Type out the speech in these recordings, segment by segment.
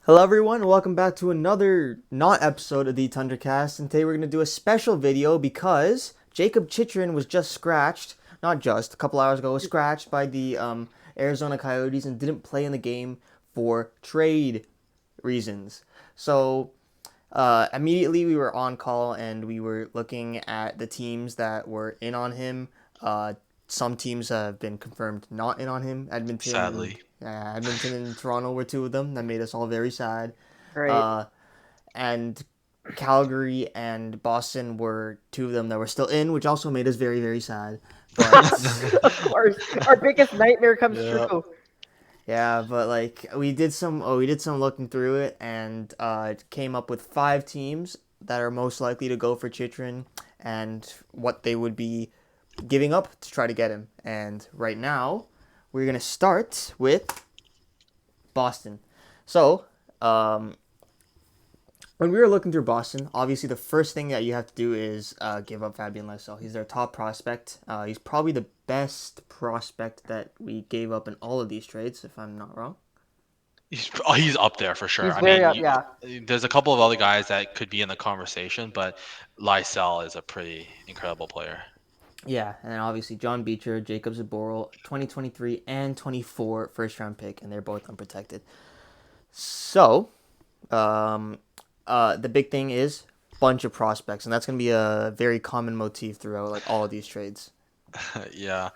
Hello everyone, welcome back to another not episode of the Thundercast, and today we're going to do a special video because Jakob Chychrun was just scratched, not just, a couple hours ago, was scratched by the Arizona Coyotes and didn't play in the game for trade reasons. So immediately we were on call and we were looking at the teams that were in on him. Some teams have been confirmed not in on him. Sadly. Edmonton and Toronto were two of them. That made us all very sad. Right. Uh, and Calgary and Boston were two of them that were still in, which also made us very, very sad. But Of course, our biggest nightmare comes Yeah. true. yeah, but like we did some looking through it and it came up with 5 teams that are most likely to go for Chychrun and what they would be giving up to try to get him. And right now, we're gonna start with Boston. So, when we were looking through Boston, obviously the first thing that you have to do is give up Fabian Lysell. He's their top prospect. He's probably the best prospect that we gave up in all of these trades, if I'm not wrong. He's up there for sure. He's I very mean, up, yeah. there's a couple of other guys that could be in the conversation, but Lysell is a pretty incredible player. Yeah, and then obviously John Beecher, Jakob Zboril, 2023 and 24 first round pick, and they're both unprotected. So, um, the big thing is bunch of prospects, and that's going to be a very common motif throughout like all of these trades. Yeah.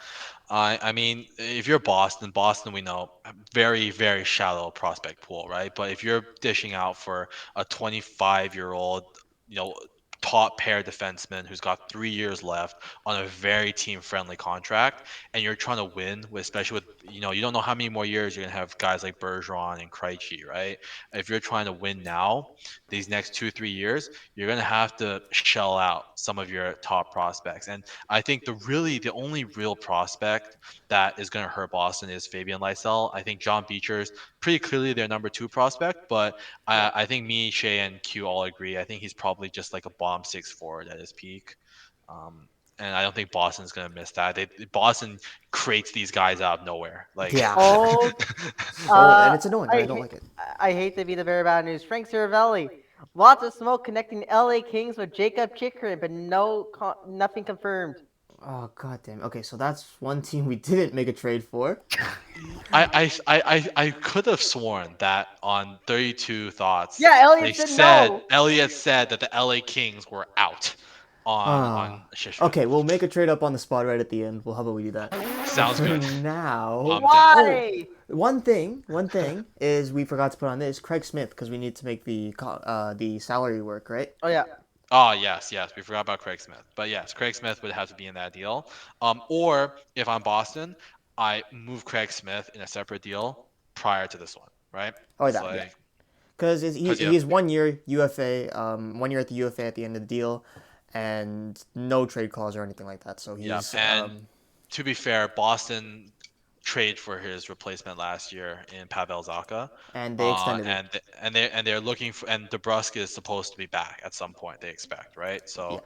I mean, if you're Boston, we know very, very shallow prospect pool, right? But if you're dishing out for a 25-year-old, you know, top pair defenseman who's got 3 years left on a very team-friendly contract, and you're trying to win, especially with, you don't know how many more years you're gonna have guys like Bergeron and Krejci, right? If you're trying to win now, these next 2, 3 years, you're gonna have to shell out some of your top prospects. And I think the only real prospect that is going to hurt Boston is Fabian Lysell. I think John Beecher's pretty clearly their number 2 prospect, but Yeah. I think me, Shae, and Q all agree. I think he's probably just like a bottom 6 forward at his peak. And I don't think Boston's going to miss that. Boston creates these guys out of nowhere. Like, Yeah. Oh, And uh, it's annoying. I I don't hate, like it. I hate to be the very bad news. Frank Cervelli, lots of smoke connecting LA Kings with Jakob Chychrun, but nothing confirmed. Oh god damn. Okay, so that's one team we didn't make a trade for. I could have sworn that on 32 Thoughts, Yeah, Elliot said no. Elliot said that the LA Kings were out on Ah. Chychrun. Okay, we'll make a trade up on the spot right at the end. Well, how about we do that? But Sounds for good. now, I'm down. Why? one thing is we forgot to put on this Craig Smith because we need to make the salary work, right? Oh yeah. Oh, yes, we forgot about Craig Smith. But yes, Craig Smith would have to be in that deal. Or if I'm Boston, I move Craig Smith in a separate deal prior to this one, right? Oh, It's that yeah. like, Because because he's 1 year UFA, 1 year at the UFA at the end of the deal, and no trade clause or anything like that. So yeah, he's and to be fair, Boston trade for his replacement last year in Pavel Zacha. and they extended it. And they're looking for, and DeBrusque is supposed to be back at some point, they expect, right? Yeah. So,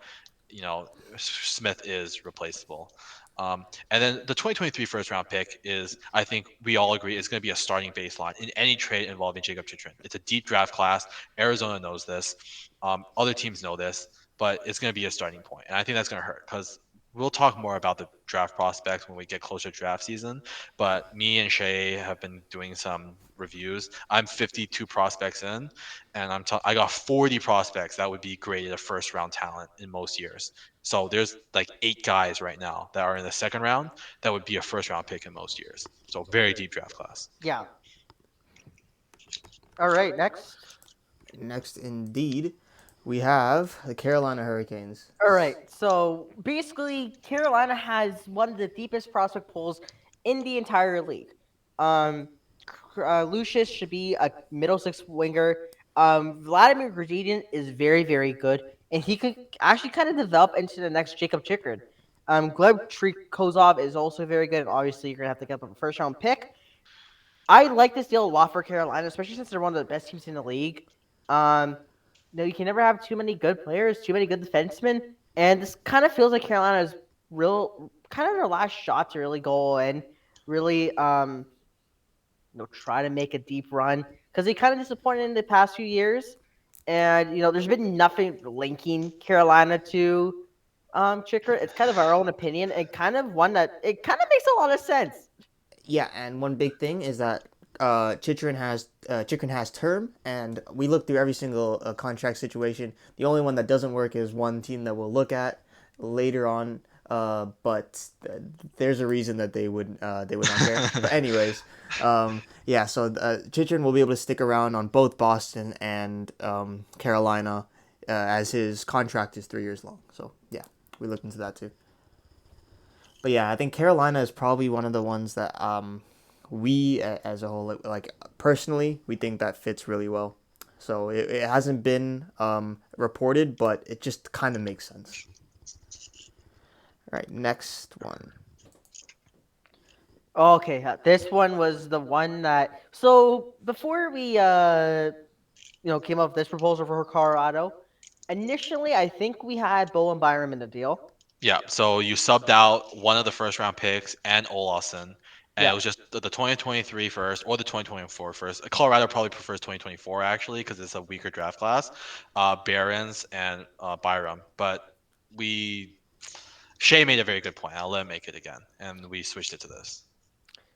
Smith is replaceable. And then the 2023 first round pick is, I think we all agree, is going to be a starting baseline in any trade involving Jakob Chychrun. It's a deep draft class. Arizona knows this. Other teams know this, but it's going to be a starting point. And I think that's going to hurt because we'll talk more about the draft prospects when we get closer to draft season. But me and Shae have been doing some reviews. I'm 52 prospects in, and I got 40 prospects that would be graded a first round talent in most years. So there's like 8 guys right now that are in the second round that would be a first round pick in most years. So very deep draft class. Yeah. All right. Next. Next, indeed, we have the Carolina Hurricanes. All right. So basically, Carolina has one of the deepest prospect pools in the entire league. Um, Lucius should be a middle six winger. Vladimir Gradinian is very, very good, and he could actually kind of develop into the next Jakob Chychrun. Gleb Trikozov is also very good, and obviously you're gonna have to get up a first round pick. I like this deal a lot for Carolina, especially since they're one of the best teams in the league. Um, you can never have too many good players, too many good defensemen, and this kind of feels like Carolina's kind of their last shot to really go and really try to make a deep run because they kind of disappointed in the past few years, and there's been nothing linking Carolina to Chychrun. It's kind of our own opinion and kind of one that it kind of makes a lot of sense. Yeah, and one big thing is that Chychrun has term, and we look through every single contract situation. The only one that doesn't work is one team that we'll look at later on. But there's a reason that they would not care. But anyways, yeah. So Chychrun will be able to stick around on both Boston and Carolina, as his contract is 3 years long. So yeah, we looked into that too. But yeah, I think Carolina is probably one of the ones that we as a whole, like personally, we think that fits really well. So it hasn't been reported, but it just kind of makes sense. All right, next one. Okay, this one was the one that. So before we came up with this proposal for Colorado, initially I think we had Bo and Byram in the deal. Yeah, so you subbed out one of the first round picks and Olausson, and it Yeah. was just the 2023 first or the 2024 first. Colorado probably prefers 2024 actually because it's a weaker draft class. Beherns and Byram, but we Shae made a very good point. I'll let him make it again, and we switched it to this.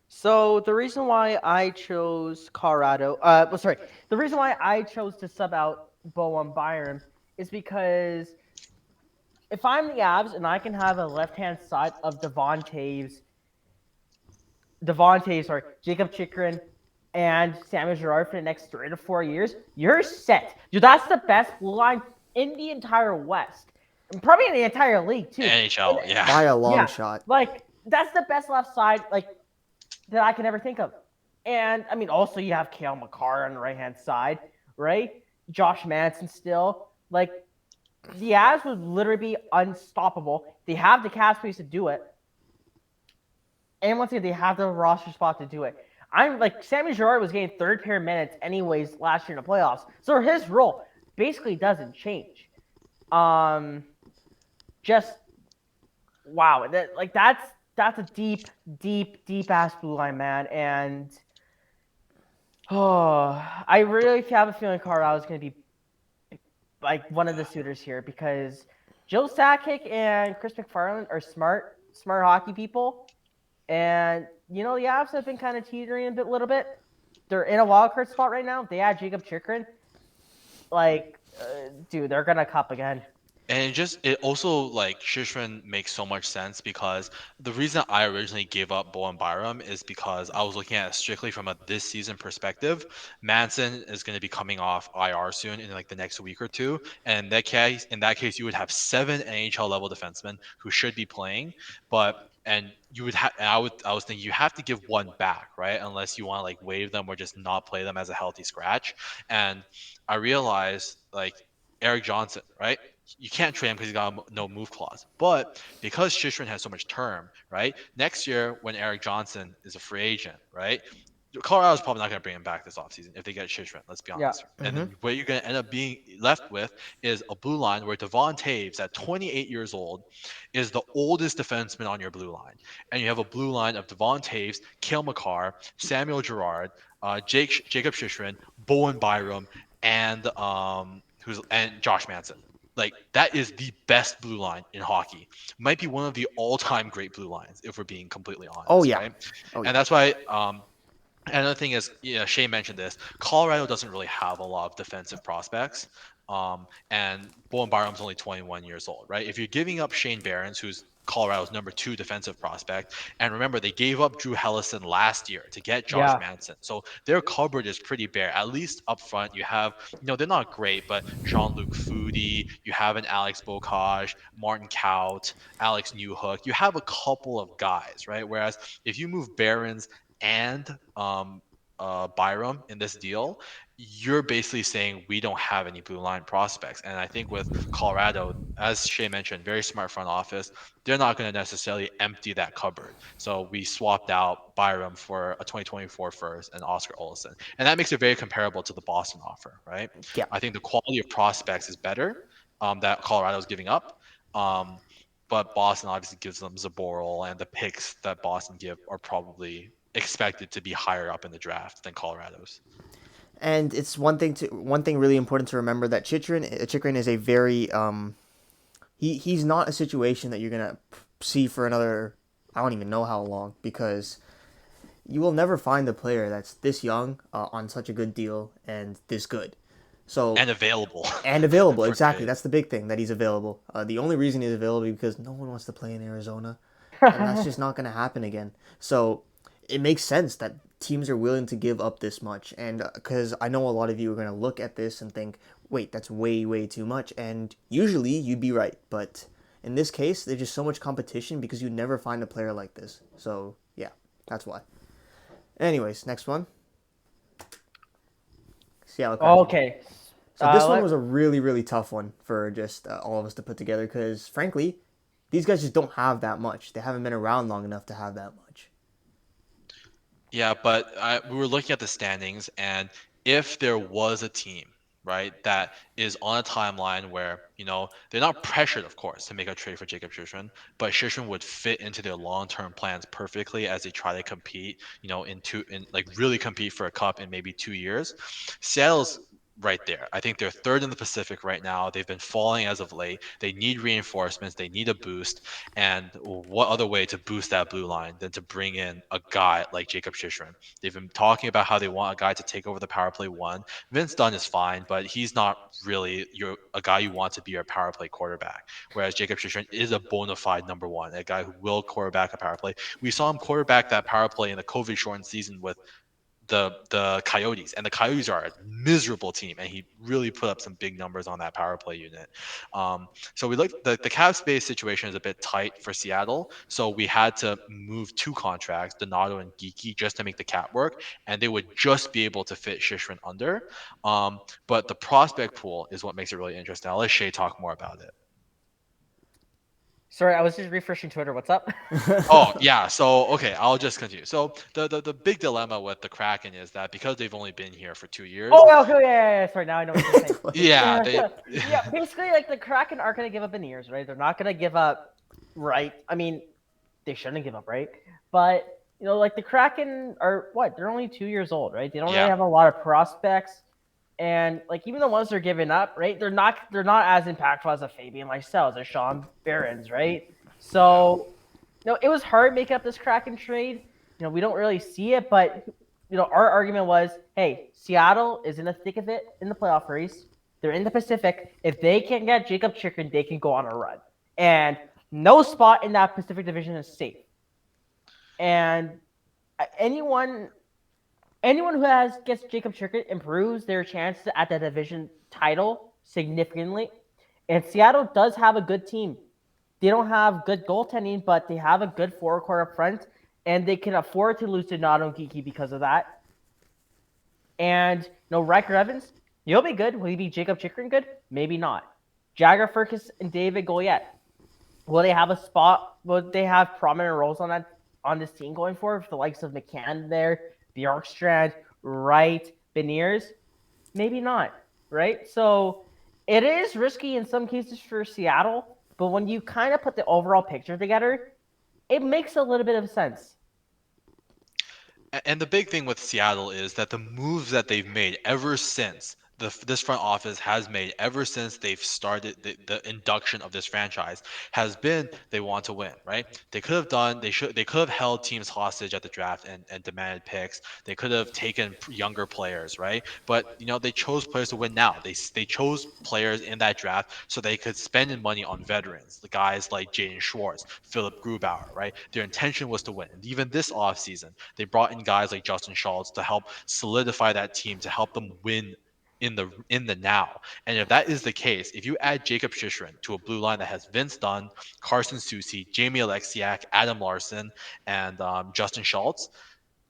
So the reason why I chose Colorado, sorry, the reason why I chose to sub out Bo and Byram is because if I'm the Avs and I can have a left hand side of sorry, Jakob Chychrun and Samuel Girard for the next 3 to 4 years, you're set. Dude, that's the best blue line in the entire West. And probably in the entire league, too. NHL, yeah. By a long Yeah, shot. like, that's the best left side, like, that I can ever think of. And, I mean, also you have Cale Makar on the right-hand side, right? Josh Manson still. Like, the Avs would literally be unstoppable. They have the cap space to do it. And once again, they have the roster spot to do it. I'm like Sammy Girard was getting third pair minutes anyways last year in the playoffs, so his role basically doesn't change. Um, just wow, that's a deep ass blue line, man, and I really have a feeling Colorado is going to be like one of the suitors here because Joe Sakic and Chris McFarland are smart hockey people. And the Avs have been kind of teetering a little bit. They're in a wild card spot right now. They add Jakob Chychrun. Like, dude, they're gonna cup again. And it also like Chychrun makes so much sense because the reason I originally gave up Bo and Byram is because I was looking at it strictly from a this season perspective. Manson is going to be coming off IR soon in like the next week or two, and in that case, you would have 7 NHL level defensemen who should be playing, but and you would have I was thinking you have to give one back, right? Unless you want to like waive them or just not play them as a healthy scratch. And I realized like Eric Johnson, right? You can't trade him because he's got a no move clause. But because Chychrun has so much term, right? Next year, when Eric Johnson is a free agent, right? Colorado's probably not going to bring him back this offseason if they get Chychrun, let's be Yeah. honest. And then what you're going to end up being left with is a blue line where Devon Taves, at 28 years old, is the oldest defenseman on your blue line. And you have a blue line of Devon Taves, Cale Makar, Samuel Girard, Jacob Chychrun, Bowen Byram, and Josh Manson. Like that is the best blue line in hockey. Might be one of the all-time great blue lines if we're being completely Oh honest, yeah. right? Oh And yeah. that's why another thing is, Shae mentioned this. Colorado doesn't really have a lot of defensive prospects. And Bowen Byram's only 21 years old, right? If you're giving up Shane Behrens, who's Colorado's number 2 defensive prospect, and remember they gave up Drew Hellison last year to get Josh Yeah. Manson, so their cupboard is pretty bare. At least up front, you have, they're not great, but Jean-Luc Foudy, you have an Alex Bocage, Martin Kaut, Alex Newhook. You have a couple of guys, right? Whereas if you move Behrens and Byram in this deal, you're basically saying we don't have any blue line prospects. And I think with Colorado, as Shae mentioned, very smart front office, they're not going to necessarily empty that cupboard. So we swapped out Byram for a 2024 first and Oskar Olausson. And that makes it very comparable to the Boston offer, right? Yeah. I think the quality of prospects is better that Colorado is giving up. Um, but Boston obviously gives them Zboril, and the picks that Boston give are probably expected to be higher up in the draft than Colorado's. And it's one thing really important to remember that Chychrun is a very he's not a situation that you're gonna see for another, I don't even know how long, because you will never find a player that's this young on such a good deal and this good. So And available. and available, for exactly. trade. That's the big thing, that he's available. The only reason he's available is because no one wants to play in Arizona, and that's just not going to happen again. So it makes sense that teams are willing to give up this much, and because I know a lot of you are going to look at this and think, wait, that's way too much, and usually you'd be right, but in this case, there's just so much competition because you never find a player like this. So yeah, that's why. Anyways, next one. Seattle Kraken. Okay. So this one was a really tough one for just all of us to put together because, frankly, these guys just don't have that much. They haven't been around long enough to have that much. Yeah, but we were looking at the standings, and if there was a team, right, that is on a timeline where, they're not pressured, of course, to make a trade for Jakob Chychrun, but Chychrun would fit into their long-term plans perfectly as they try to compete, in like really compete for a cup in maybe 2 years. Seattle's right there. I think they're third in the Pacific right now. They've been falling as of late. They need reinforcements. They need a boost. And what other way to boost that blue line than to bring in a guy like Jakob Chychrun? They've been talking about how they want a guy to take over the power play one. Vince Dunn is fine, but he's not really a guy you want to be your power play quarterback. Whereas Jakob Chychrun is a bona fide number one, a guy who will quarterback a power play. We saw him quarterback that power play in the COVID shortened season with the Coyotes, and the Coyotes are a miserable team, and he really put up some big numbers on that power play unit. So we looked the cap space situation is a bit tight for Seattle, so we had to move two contracts, Donato and Geeky, just to make the cap work, and they would just be able to fit Chychrun under. But the prospect pool is what makes it really interesting. I'll let Shae talk more about it. Sorry, I was just refreshing Twitter. What's up? Oh yeah, so okay, I'll just continue. So the big dilemma with the Kraken is that because they've only been here for 2 years. Oh, okay, yeah. Sorry, now I know what you're saying. Yeah, Yeah, basically, like the Kraken aren't gonna give up Beherns, right? They're not gonna give up, right? I mean, they shouldn't give up, right? But like the Kraken are what? They're only 2 years old, right? They don't really Yeah. have a lot of prospects, and like even the ones they're giving up, right? They're not as impactful as a Fabian Lysell, as a Sean Beherns, right? So, it was hard making up this Kraken trade. We don't really see it, but our argument was, hey, Seattle is in the thick of it in the playoff race. They're in the Pacific. If they can get Jakob Chychrun, they can go on a run. And no spot in that Pacific division is safe. And anyone who gets Jakob Chychrun improves their chances at the division title significantly. And Seattle does have a good team. They don't have good goaltending, but they have a good forward core up front, and they can afford to lose to Donato and Geeky because of that. And Riker Evans, he'll be good. Will he be Jakob Chychrun good? Maybe not. Jagger Furcus and David Goliath, will they have a spot? Will they have prominent roles on this team going forward? With the likes of McCann there, Bjorkstrand, Wright, Beniers? Maybe not, right? So it is risky in some cases for Seattle, but when you kind of put the overall picture together, it makes a little bit of sense. And the big thing with Seattle is that the moves that they've made ever since this front office has made ever since they've started the induction of this franchise has been they want to win, right? They could have held teams hostage at the draft and demanded picks. They could have taken younger players, right? But they chose players to win now. They chose players in that draft so they could spend money on veterans, the guys like Jaden Schwartz, Philip Grubauer, right? Their intention was to win. And even this offseason, they brought in guys like Justin Schultz to help solidify that team, to help them win in the now. And if that is the case, if you add Jakob Chychrun to a blue line that has Vince Dunn, Carson Soucy, Jamie Alexiak, Adam Larson, and Justin Schultz,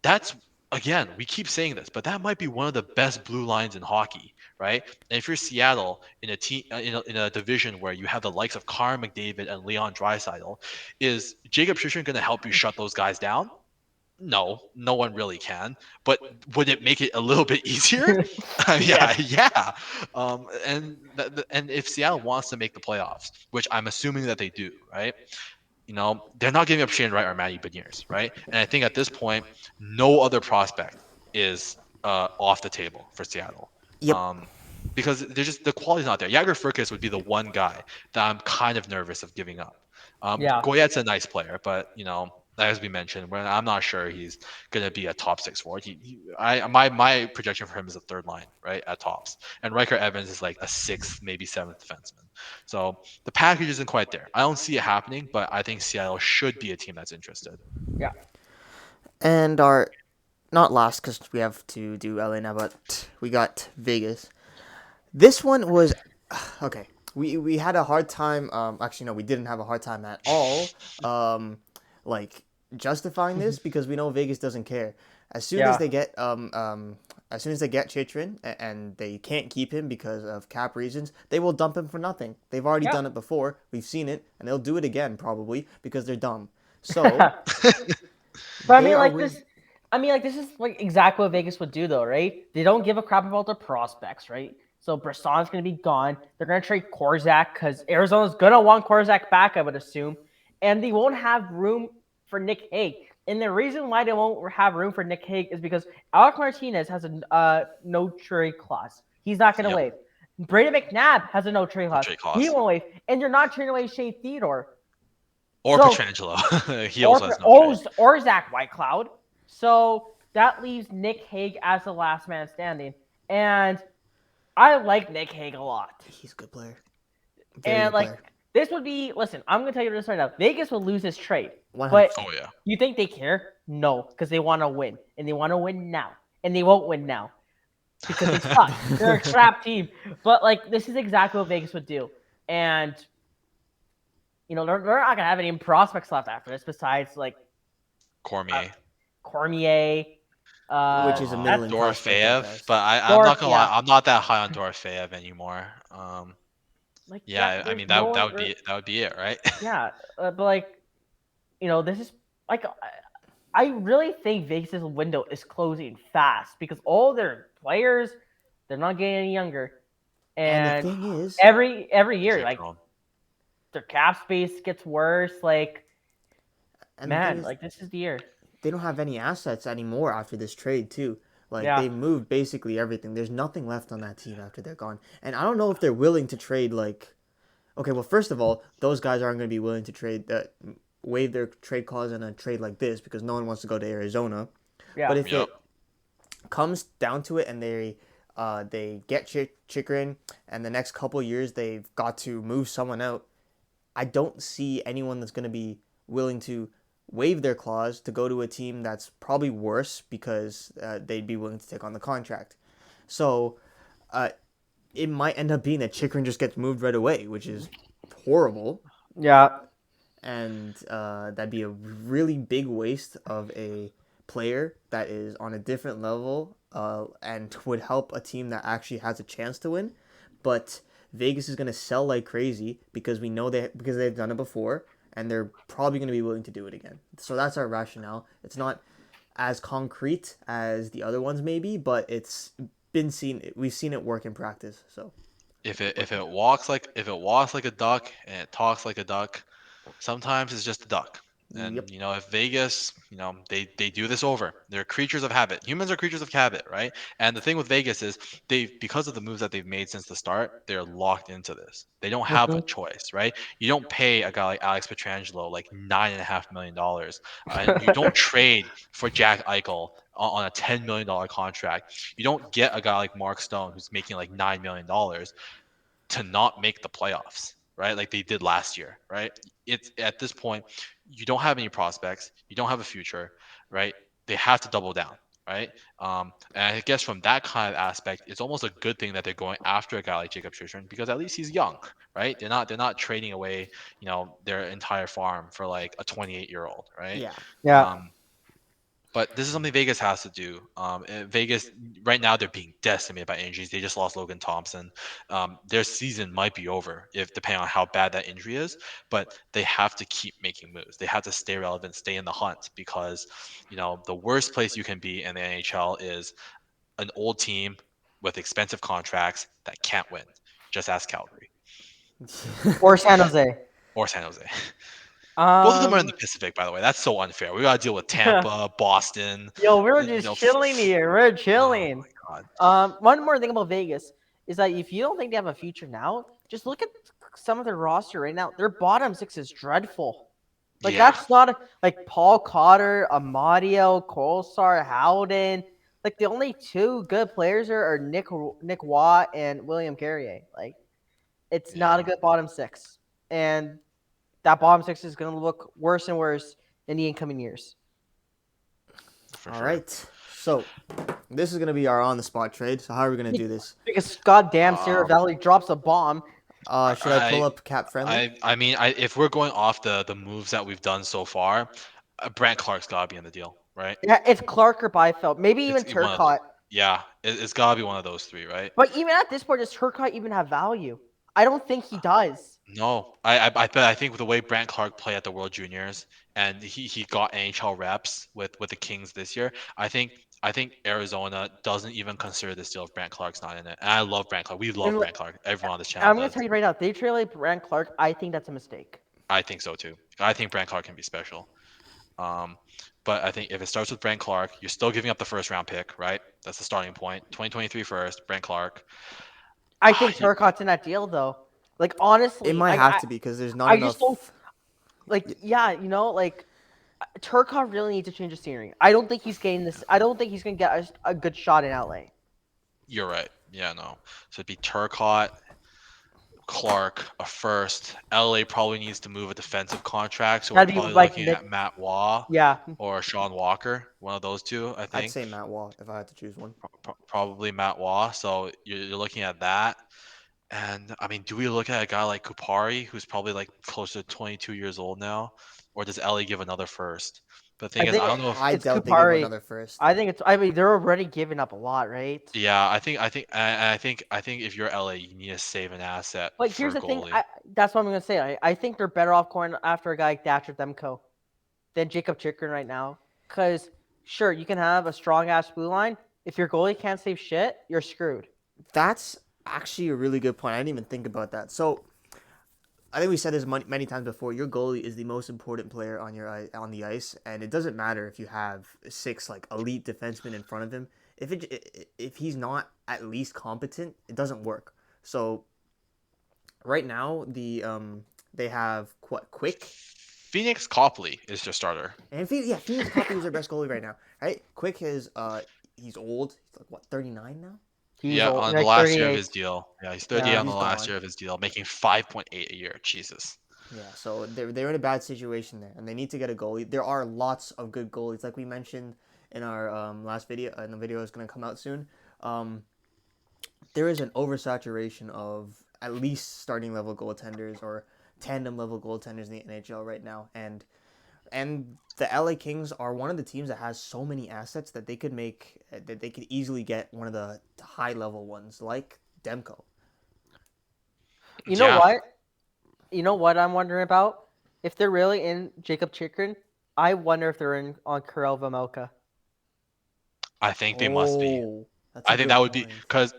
that's, again, we keep saying this, but that might be one of the best blue lines in hockey, right? And if you're Seattle in a team in a division where you have the likes of Connor McDavid and Leon Draisaitl, is Jakob Chychrun going to help you shut those guys down? No, no one really can. But would it make it a little bit easier? Yeah. And if Seattle wants to make the playoffs, which I'm assuming that they do, right? they're not giving up Shane Wright or Matty Beniers, right? And I think at this point, no other prospect is off the table for Seattle. Yep. Um, because they're just the quality's not there. Jagger Furcus would be the one guy that I'm kind of nervous of giving up. Yeah. Goyette's a nice player, but as we mentioned, I'm not sure he's gonna be a top six forward. My projection for him is a third line, right, at tops, and Riker Evans is like a sixth, maybe seventh defenseman. So the package isn't quite there. I don't see it happening, but I think Seattle should be a team that's interested. Yeah. And our not last because we have to do LA now, but we got Vegas. This one was okay. We had a hard time. Actually, no, we didn't have a hard time at all. Like justifying this because we know Vegas doesn't care. As soon as Yeah. they get as soon as they get Chychrun and they can't keep him because of cap reasons, they will dump him for nothing. They've already Yeah. done it before. We've seen it, and they'll do it again probably because they're dumb. So But I they mean, are like with. this. I mean, like this is like exactly what Vegas would do, though, right? They don't give a crap about their prospects, right? So Brisson's gonna be gone. They're gonna trade Korczak because Arizona's gonna want Korczak back, I would assume, and they won't have room for Nick Hague. And the reason why they won't have room for Nick Hague is because Alec Martinez has a no trade clause. He's not gonna Yep. waive. Brandon McNabb has a no trade No clause. trade He clause. won't waive, and you're not trading away Shea Theodore. Or So Petrangelo. He also has no trade. or Zach Whitecloud. So that leaves Nick Hague as the last man standing. And I like Nick Hague a lot. He's a good player. Very And good like player. this would be listen, I'm gonna tell you this right now. Vegas will lose this trade. 100%. But Oh yeah. you think they care? No, because they want to win. And they want to win now. And they won't win now. Because they suck. They're a crap team. But like this is exactly what Vegas would do. And they're not gonna have any prospects left after this besides like Cormier. Cormier, Which is a middling prospect at Dorofeyev, best. but I'm not gonna lie, Yeah. I'm not that high on Dorofeyev anymore. Like Yeah, I there's mean no that one would be it, right? yeah, but like this is like I really think Vegas' window is closing fast because all their players they're not getting any younger, And the and thing is, every year like Chychrun. their cap space gets worse. Like and the thing man, is, like this is the year. they don't have any assets anymore after this trade too. Like Yeah. they moved basically everything. There's nothing left on that team after they're gone. And I don't know if they're willing to trade like okay, well first of all, those guys aren't going to be willing to trade that waive their trade clause in a trade like this because no one wants to go to Arizona. Yeah. But if Yep. it comes down to it and they get Chychrun and the next couple years they've got to move someone out, I don't see anyone that's going to be willing to waive their clause to go to a team that's probably worse because they'd be willing to take on the contract. So it might end up being that Chychrun just gets moved right away, which is horrible. Yeah. And that'd be a really big waste of a player that is on a different level and would help a team that actually has a chance to win. But Vegas is going to sell like crazy because because they've done it before and they're probably going to be willing to do it again. So that's our rationale. It's not as concrete as the other ones maybe, but it's been seen. We've seen it work in practice. So If it walks like a duck and it talks like a duck, sometimes it's just a duck. And yep. if Vegas, they do this over. They're creatures of habit. Humans are creatures of habit, right? And the thing with Vegas is because of the moves that they've made since the start, they're locked into this. They don't have a Mhm. choice, right? You don't pay a guy like Alex Petrangelo like $9.5 million. You don't trade for Jack Eichel on a $10 million contract. You don't get a guy like Mark Stone who's making like $9 million to not make the playoffs, right? Like they did last year, right? It's at this point, you don't have any prospects, you don't have a future, right? They have to double down, right? And I guess from that kind of aspect, it's almost a good thing that they're going after a guy like Jakob Chychrun because at least he's young, right? They're not trading away, their entire farm for like a 28-year-old, right? Yeah. Yeah. But this is something Vegas has to do. Vegas right now they're being decimated by injuries. They just lost Logan Thompson. Their season might be over if depending on how bad that injury is. But they have to keep making moves. They have to stay relevant, stay in the hunt because the worst place you can be in the NHL is an old team with expensive contracts that can't win. Just ask Calgary Or San Jose. or San Jose. Both of them are in Um, the Pacific, by the way. That's so unfair. We got to deal with Tampa, Boston. yo, we're You just know, chilling here. We're oh chilling. my God. One more thing about Vegas is that if you don't think they have a future now, just look at some of their roster right now. Their bottom six is dreadful. Like Yeah, that's not like Paul Cotter, Amadio, Kolsar, Howden. Like the only two good players are Nick Watt and William Carrier. Like it's not a yeah, good bottom six, and that bottom six is going to look worse and worse in the incoming years. for All sure. right. So this is gonna be our on the spot trade. So how are we gonna do this? Because goddamn, Sierra Um, Valley drops a bomb. Should I pull I, up cap friendly? if we're going off the moves that we've done so far, Brant Clark's got to be in the deal, right? Yeah, it's Clark or Byfeld, maybe even It's one of the, Turcotte. yeah, it's got to be one of those three, right? But even at this point, does Turcotte even have value? I don't think he does. No, I think with the way Brant Clark played at the World Juniors and he got NHL reps with the Kings this year, I think Arizona doesn't even consider this deal if Brant Clark's not in it. And I love Brant Clark. We love And Brant Clark. Everyone on this channel I'm going to does. tell you right now, they traded Brand Clark. I think that's a mistake. I think so too. I think Brant Clark can be special. Um, but I think if it starts with Brant Clark, you're still giving up the first round pick, right? That's the starting point. 2023 first, Brant Clark. I Ah, think Turcotte's in that deal, though. Like, honestly, It might have to be because there's not I just don't, enough. like, yeah, like, Turcotte really needs to change the scenery. I don't think he's getting this. I don't think he's going to get a good shot in LA. You're right. Yeah, no. So it'd be Turcotte, Clark, a first. LA probably needs to move a defensive contract, so we're That'd be probably like looking Nick. at Matt Waugh Yeah. or Sean Walker, one of those two, I I'd think. say Matt Wall if I had to choose one. Probably Matt Waugh. So you're looking at that. And I mean, do we look at a guy like Kupari, who's probably like close to 22 years old now, or does LA give another first? The I thing is, think I don't know if. I it's doubt they give Kupari. another first. I think it's. I mean, they're already giving up a lot, right? Yeah, I think if you're LA, you need to save an asset But for here's a the thing. goalie. That's what I'm gonna say. I think they're better off going after a guy like Thatcher Demko than Jakob Chychrun right now. Because sure, you can have a strong ass blue line. If your goalie can't save shit, you're screwed. That's actually a really good point. I didn't even think about that. So I think we said this many times before. Your goalie is the most important player on the ice, and it doesn't matter if you have six like elite defensemen in front of him. If he's not at least competent, it doesn't work. So right now they have Quick Phoenix Copley is their starter. and Phoenix Copley is their best goalie right now. Right, Quick is he's old. He's like what 39 now. He's Yeah, old, on the like last year of 38. his deal. Yeah, he's 30 Yeah. on the He's last gone. year of his deal, making 5.8 a year. Jesus. Yeah, so they're in a bad situation there, and they need to get a goalie. There are lots of good goalies, like we mentioned in our last video, and the video is going to come out soon. There is an oversaturation of at least starting level goaltenders or tandem level goaltenders in the NHL right now, and the LA Kings are one of the teams that has so many assets that they could easily get one of the high level ones like Demko. You know Yeah, what? You know what I'm wondering about? If they're really in Jakob Chychrun, I wonder if they're in on Karel Vejmelka. I think they must be. Oh, that's a I think good that would be point. because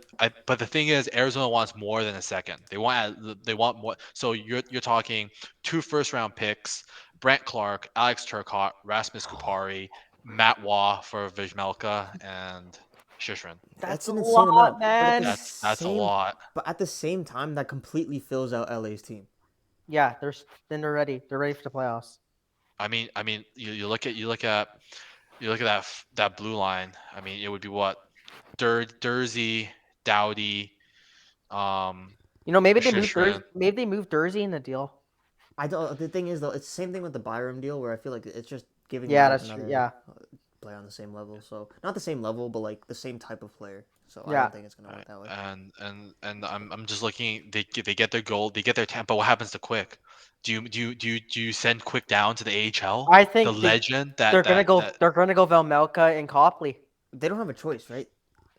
but the thing is, Arizona wants more than a second. They want more. So you're talking two first round picks: Brant Clark, Alex Turcotte, Rasmus Kupari, Matt Waugh for Vizmelka, and Chychrun. That's That's a an insane lot, amount. But at the man. That's a same lot. but at the same time that completely fills out LA's team. Yeah, then they're ready. They're ready for the playoffs. I mean, you look at that blue line. I mean, it would be what Dursey, Dowdy, um, You know, maybe they moved Chychrun. Dursey in the deal. I don't the thing is though, it's the same thing with the Byram deal where I feel like it's just giving them Yeah, like that's true. another Yeah, player on the same level. So not the same level, but like the same type of player. So I yeah. don't think it's gonna work that way. And I'm just looking. They get their goal. They get their tempo. What happens to Quick? Do you send Quick down to the AHL? I The think legend they're that gonna that go. that. They're gonna go Velmelka and Copley. They don't have a choice, right?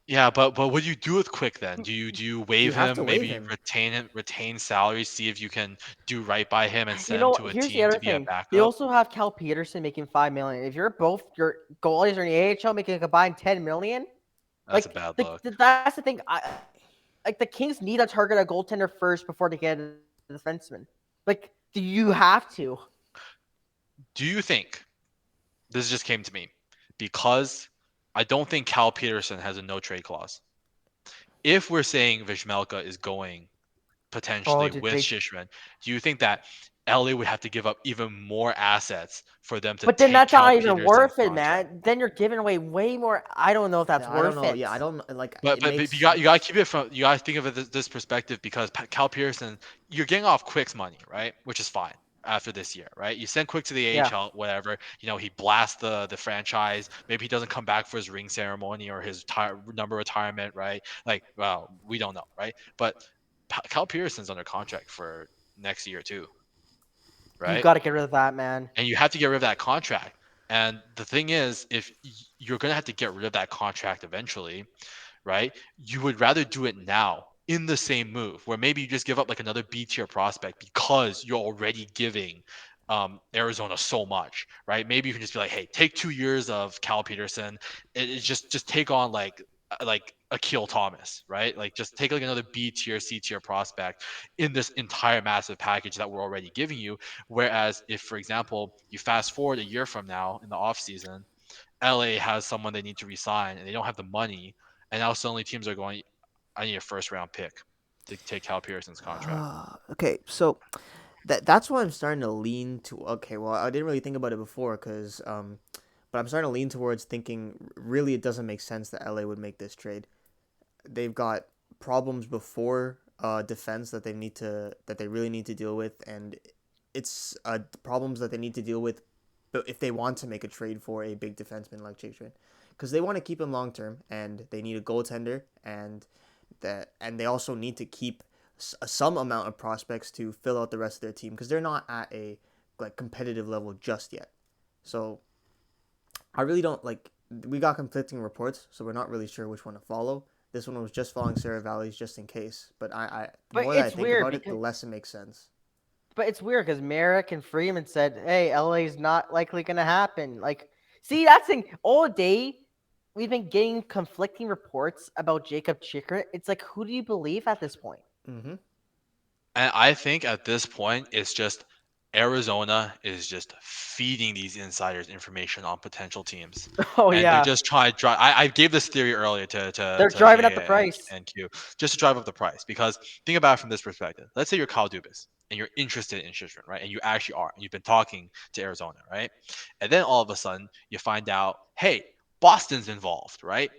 Yeah, but what do you do with Quick then? Do you You waive have to him? waive Maybe him. retain salary. See if you can do right by him and You send him know, to a here's the team other to be a thing. They backup. also have Cal Peterson making $5 million. If you're both your goalies are in the AHL making a combined $10 million, That's a like bad look. that's the thing. Like the Kings need to target a goaltender first before they get a defenseman. Like, do you have to? Do you think this just came to me because I don't think Cal Peterson has a no trade clause. If we're saying Vishmelka is going Oh, potentially did with they? Chychrun, do you think that LA would have to give up even more assets for them to But then take that's Cal not even Peterson's worth it, contract? man. Then you're giving away way more. I don't know if that's Yeah, I don't worth know. it. Yeah, I don't like. But It but, makes but you got to sense. keep it from you got to think of it this perspective because Cal Peterson, you're getting off Quick's money, right? Which is fine after this year, right? You send Quick to the Yeah. AHL, whatever. He blasts the franchise. Maybe he doesn't come back for his ring ceremony or his number retirement, right? Like, well, we don't know, right? But Cal Peterson's under contract for next year too, You right? got to get rid of that, man. And you have to get rid of that contract. And the thing is, if you're gonna have to get rid of that contract eventually, right? You would rather do it now in the same move, where maybe you just give up like another B tier prospect because you're already giving Arizona so much, right? Maybe you can just be like, hey, take 2 years of Cal Peterson, it's just take on like Akil Thomas, right? Like just take like another B tier, C tier prospect in this entire massive package that we're already giving you. Whereas if, for example, you fast forward a year from now in the offseason, LA has someone they need to resign and they don't have the money, and now suddenly teams are going, I need a first round pick to take Cal Pearson's contract. Okay, so that's why I'm starting to lean to. Okay, well, I didn't really think about it before, but I'm starting to lean towards thinking really it doesn't make sense that LA would make this trade. They've got problems before defense that they really need to deal with, and it's problems that they need to deal with. But if they want to make a trade for a big defenseman like Chychrun, because they want to keep him long term, and they need a goaltender, and they also need to keep some amount of prospects to fill out the rest of their team because they're not at a like competitive level just yet. So I really don't like. We got conflicting reports, so we're not really sure which one to follow. This one was just following Sarah Valley's just in case, but the But more that I it's think weird about it, the because less it makes sense. But it's weird because Merrick and Freeman said, "Hey, LA's not likely gonna happen." Like, see, that's the thing. All day, we've been getting conflicting reports about Jakob Chychrun. It's like, who do you believe at this point? Mm-hmm. And I think at this point, it's just Arizona is just feeding these insiders information on potential teams. Oh And they're yeah, just trying to drive. I gave this theory earlier to they're driving up the Shae price. and Q just to drive up the price. Because think about it from this perspective. Let's say you're Kyle Dubas and you're interested in Chychrun, right? And you actually are. And you've been talking to Arizona, right? And then all of a sudden you find out, hey, Boston's involved, right?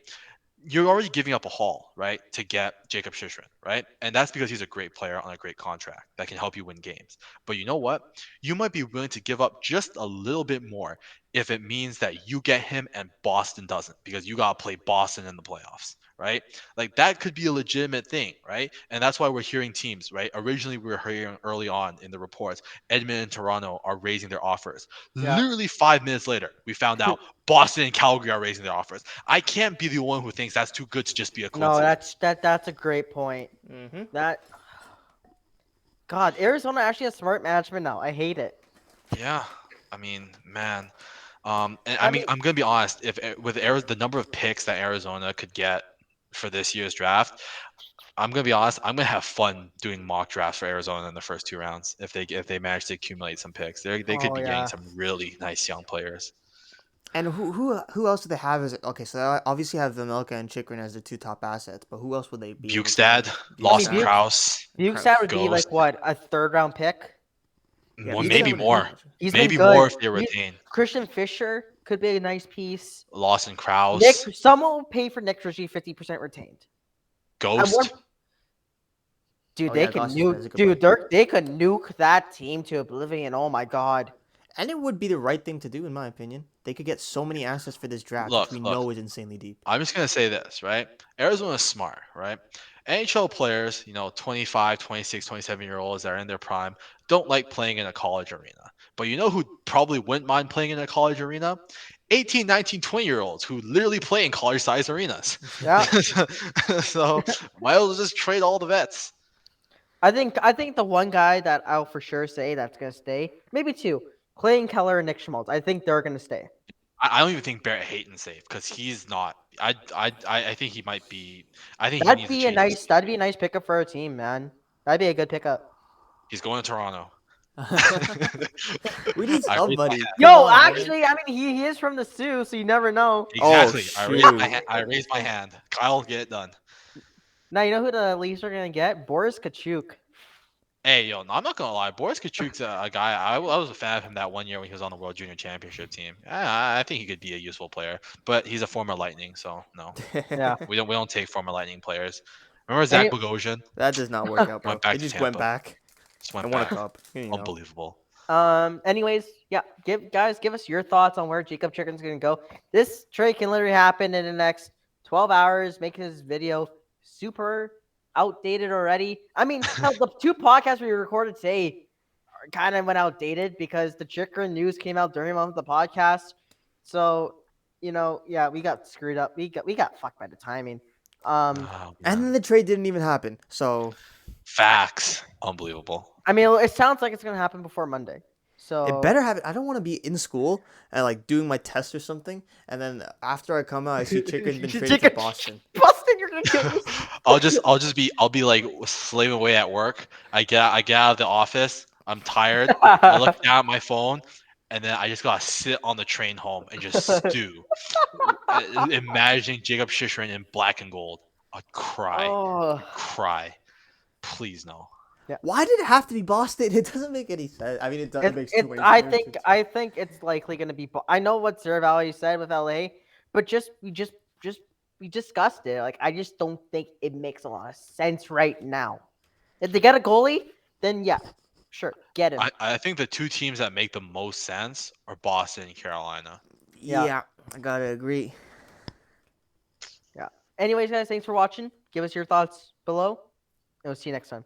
You're already giving up a haul, right, to get Jakob Chychrun, right? And that's because he's a great player on a great contract that can help you win games. But you know what? You might be willing to give up just a little bit more if it means that you get him and Boston doesn't, because you got to play Boston in the playoffs, right? Like that could be a legitimate thing, right? And that's why we're hearing teams, right? Originally, we were hearing early on in the reports, Edmonton and Toronto are raising their offers. Yeah. Literally 5 minutes later, we found out Boston and Calgary are raising their offers. I can't be the one who thinks that's too good to just be a No, coincidence. that's a great point. Mm-hmm. That God, Arizona actually has smart management now. I hate it. Yeah, I mean, man. And I I mean, mean, I'm gonna be honest. If with the number of picks that Arizona could get for this year's draft, I'm gonna be honest. I'm gonna have fun doing mock drafts for Arizona in the first 2 rounds if they manage to accumulate some picks. They could oh be getting yeah. some really nice young players. And who else do they have? Is it okay? So they obviously have Vimelka and Chychrun as the two top assets, but who else would they be able to Bukestad, get? I mean, Lawson Bukestad, Krause, Bukestad would be like Ghost, what, a third round pick? yeah, well, He's been Bukestad maybe would have been more, actually. he's been maybe good. more if they He's, retain Christian Fisher could be a nice piece. Lawson Nick, Krause, someone will pay for Nick Ritchie 50% retained. At one, Ghost. dude, Oh they yeah, could Goss is a nuke, good dude, point. they could nuke that team to oblivion. Oh my god. And it would be the right thing to do, in my opinion. They could get so many assets for this draft, which we Look. know is insanely deep. I'm just going to say this, right? Arizona's smart, right? NHL players, 25, 26, 27-year olds that are in their prime don't like playing in a college arena. But you know who probably wouldn't mind playing in a college arena? 18, 19, 20-year olds who literally play in college-sized arenas. Yeah. So might as well just trade all the vets. I think the one guy that I'll for sure say that's gonna stay, maybe two, Clayton Keller and Nick Schmaltz. I think they're gonna stay. I don't even think Barrett Hayton's safe because he's not. I think he might be. I think he That'd needs to be a change his nice team. that'd be a nice pickup for a team, man. That'd be a good pickup. He's going to Toronto. We need I raised my somebody. hand. Come Yo, on, man. actually, I mean, he is from the Sioux, so you never know. Exactly. I raised my shoot. hand. I raised my hand. Kyle, get it done. Now you know who the Leafs are gonna get? Boris Kachuk. Hey, yo, I'm not gonna lie. Boris Kachuk's a guy. I was a fan of him that one year when he was on the World Junior Championship team. I think he could be a useful player, but he's a former Lightning, so no, Yeah. we don't take former Lightning players. Remember Zach Bogosian? That does not work out, bro. Went back He to just went Tampa. back Just went and won a back. cup. Unbelievable. Anyways, yeah, give us your thoughts on where Jakob Chychrun's gonna go. This trade can literally happen in the next 12 hours, making this video super outdated already. I mean, hell, the 2 podcasts we recorded today kind of went outdated because the Chychrun news came out during one of the podcasts. So, yeah, we got screwed up. We got fucked by the timing. Oh, And then man. the trade didn't even happen. So Facts. Unbelievable. I mean, it sounds like it's gonna happen before Monday. So it better happen. I don't want to be in school and like doing my test or something, and then after I come out, I see Chicken's been traded to Boston. Boston, you're gonna kill me. I'll be like slaving away at work. I get out of the office. I'm tired. I look down at my phone, and then I just gotta sit on the train home and just stew, imagining Jakob Chychrun in black and gold. I'd cry. Oh, Cry. Please no. Why did it have to be Boston? It doesn't make any sense. I mean, it makes too many I sense. think it's likely gonna be. I know what Zero Valley said with LA, but we discussed it. Like I just don't think it makes a lot of sense right now. If they get a goalie, then yeah, sure, get him. I think the 2 teams that make the most sense are Boston and Carolina. Yeah, I gotta agree. Yeah. Anyways, guys, thanks for watching. Give us your thoughts below, and we'll see you next time.